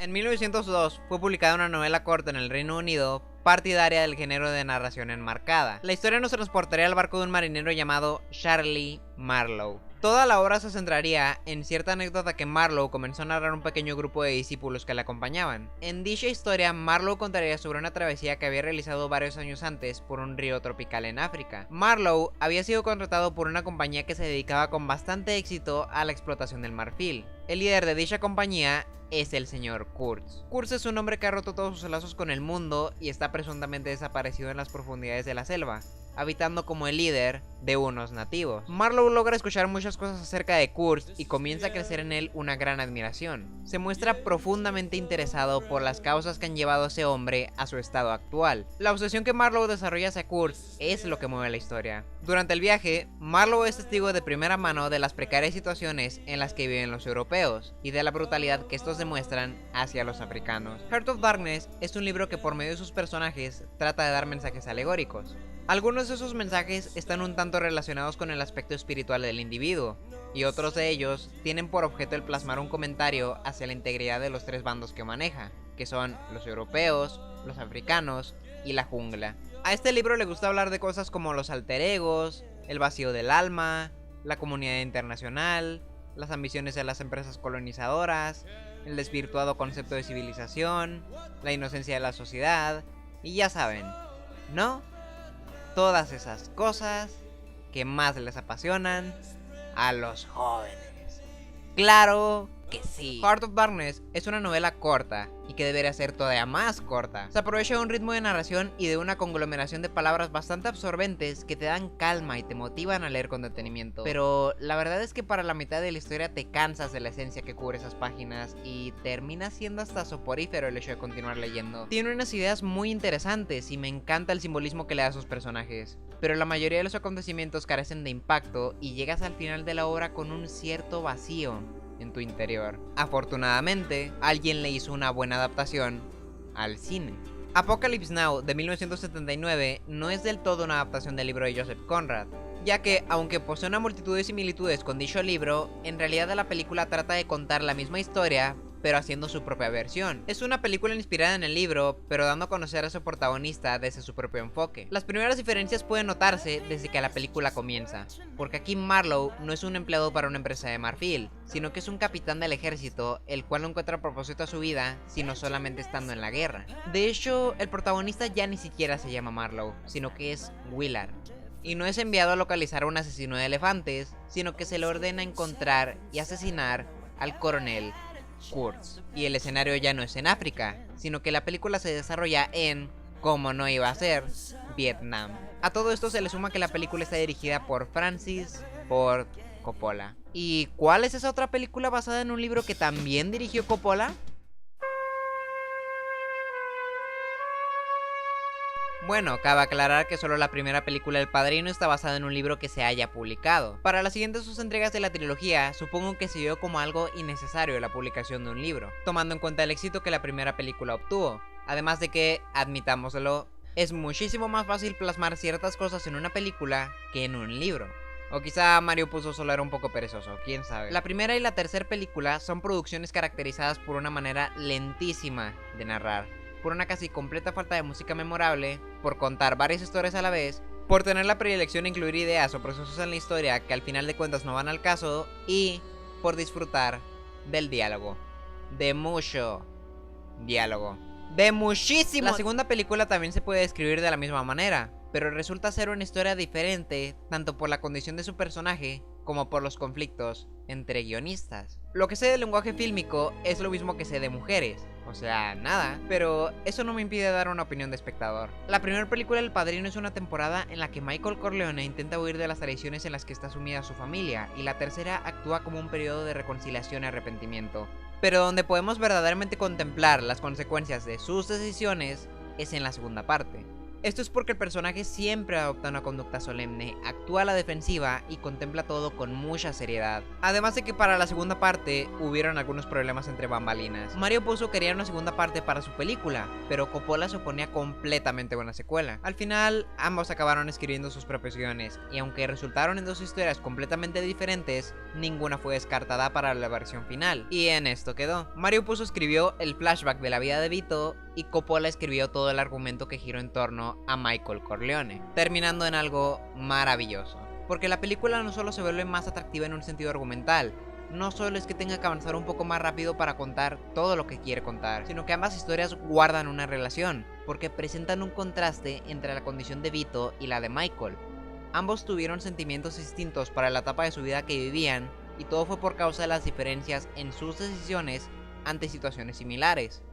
En 1902 fue publicada una novela corta en el Reino Unido, partidaria del género de narración enmarcada. La historia nos transportaría al barco de un marinero llamado Charlie Marlowe. Toda la obra se centraría en cierta anécdota que Marlowe comenzó a narrar a un pequeño grupo de discípulos que le acompañaban. En dicha historia, Marlowe contaría sobre una travesía que había realizado varios años antes por un río tropical en África. Marlowe había sido contratado por una compañía que se dedicaba con bastante éxito a la explotación del marfil. El líder de dicha compañía es el señor Kurtz. Kurtz es un hombre que ha roto todos sus lazos con el mundo y está presuntamente desaparecido en las profundidades de la selva, habitando como el líder de unos nativos. Marlowe logra escuchar muchas cosas acerca de Kurtz y comienza a crecer en él una gran admiración. Se muestra profundamente interesado por las causas que han llevado a ese hombre a su estado actual. La obsesión que Marlowe desarrolla hacia Kurtz es lo que mueve la historia. Durante el viaje, Marlowe es testigo de primera mano de las precarias situaciones en las que viven los europeos y de la brutalidad que estos demuestran hacia los africanos. Heart of Darkness es un libro que por medio de sus personajes trata de dar mensajes alegóricos. Algunos de esos mensajes están un tanto relacionados con el aspecto espiritual del individuo, y otros de ellos tienen por objeto el plasmar un comentario hacia la integridad de los tres bandos que maneja, que son los europeos, los africanos y la jungla. A este libro le gusta hablar de cosas como los alter egos, el vacío del alma, la comunidad internacional, las ambiciones de las empresas colonizadoras, el desvirtuado concepto de civilización, la inocencia de la sociedad, y ya saben, ¿no? Todas esas cosas que más les apasionan a los jóvenes. ¡Claro que sí! Heart of Darkness es una novela corta y que debería ser todavía más corta. Se aprovecha de un ritmo de narración y de una conglomeración de palabras bastante absorbentes que te dan calma y te motivan a leer con detenimiento. Pero la verdad es que para la mitad de la historia te cansas de la esencia que cubre esas páginas y termina siendo hasta soporífero el hecho de continuar leyendo. Tiene unas ideas muy interesantes y me encanta el simbolismo que le da a sus personajes, pero la mayoría de los acontecimientos carecen de impacto y llegas al final de la obra con un cierto vacío en tu interior. Afortunadamente, alguien le hizo una buena adaptación al cine. Apocalypse Now de 1979 no es del todo una adaptación del libro de Joseph Conrad, ya que aunque posee una multitud de similitudes con dicho libro, en realidad la película trata de contar la misma historia, pero haciendo su propia versión. Es una película inspirada en el libro, pero dando a conocer a su protagonista desde su propio enfoque. Las primeras diferencias pueden notarse desde que la película comienza, porque aquí Marlowe no es un empleado para una empresa de marfil, sino que es un capitán del ejército, el cual no encuentra propósito a su vida, sino solamente estando en la guerra. De hecho, el protagonista ya ni siquiera se llama Marlowe, sino que es Willard. Y no es enviado a localizar a un asesino de elefantes, sino que se le ordena encontrar y asesinar al coronel Kurtz. Y el escenario ya no es en África, sino que la película se desarrolla en, como no iba a ser, Vietnam. A todo esto se le suma que la película está dirigida por Francis Ford Coppola. ¿Y cuál es esa otra película basada en un libro que también dirigió Coppola? Bueno, cabe aclarar que solo la primera película El Padrino está basada en un libro que se haya publicado. Para las siguientes dos entregas de la trilogía, supongo que se vio como algo innecesario la publicación de un libro, tomando en cuenta el éxito que la primera película obtuvo. Además de que, admitámoslo, es muchísimo más fácil plasmar ciertas cosas en una película que en un libro. O quizá Mario Puzo solo era un poco perezoso, quién sabe. La primera y la tercera película son producciones caracterizadas por una manera lentísima de narrar, por una casi completa falta de música memorable, por contar varias historias a la vez, por tener la predilección de incluir ideas o procesos en la historia que al final de cuentas no van al caso, y por disfrutar del diálogo. De mucho diálogo. De muchísimo. La segunda película también se puede describir de la misma manera, pero resulta ser una historia diferente, tanto por la condición de su personaje, como por los conflictos entre guionistas. Lo que sé del lenguaje fílmico es lo mismo que sé de mujeres, o sea, nada, pero eso no me impide dar una opinión de espectador. La primera película El Padrino es una temporada en la que Michael Corleone intenta huir de las tradiciones en las que está sumida su familia, y la tercera actúa como un periodo de reconciliación y arrepentimiento. Pero donde podemos verdaderamente contemplar las consecuencias de sus decisiones es en la segunda parte. Esto es porque el personaje siempre adopta una conducta solemne, actúa a la defensiva y contempla todo con mucha seriedad. Además de que para la segunda parte hubieron algunos problemas entre bambalinas. Mario Puzo quería una segunda parte para su película, pero Coppola se oponía completamente a una secuela. Al final, ambos acabaron escribiendo sus propios guiones, y aunque resultaron en dos historias completamente diferentes, ninguna fue descartada para la versión final. Y en esto quedó. Mario Puzo escribió el flashback de la vida de Vito, y Coppola escribió todo el argumento que giró en torno a Michael Corleone, terminando en algo maravilloso. Porque la película no solo se vuelve más atractiva en un sentido argumental, no solo es que tenga que avanzar un poco más rápido para contar todo lo que quiere contar, sino que ambas historias guardan una relación, porque presentan un contraste entre la condición de Vito y la de Michael. Ambos tuvieron sentimientos distintos para la etapa de su vida que vivían, y todo fue por causa de las diferencias en sus decisiones ante situaciones similares.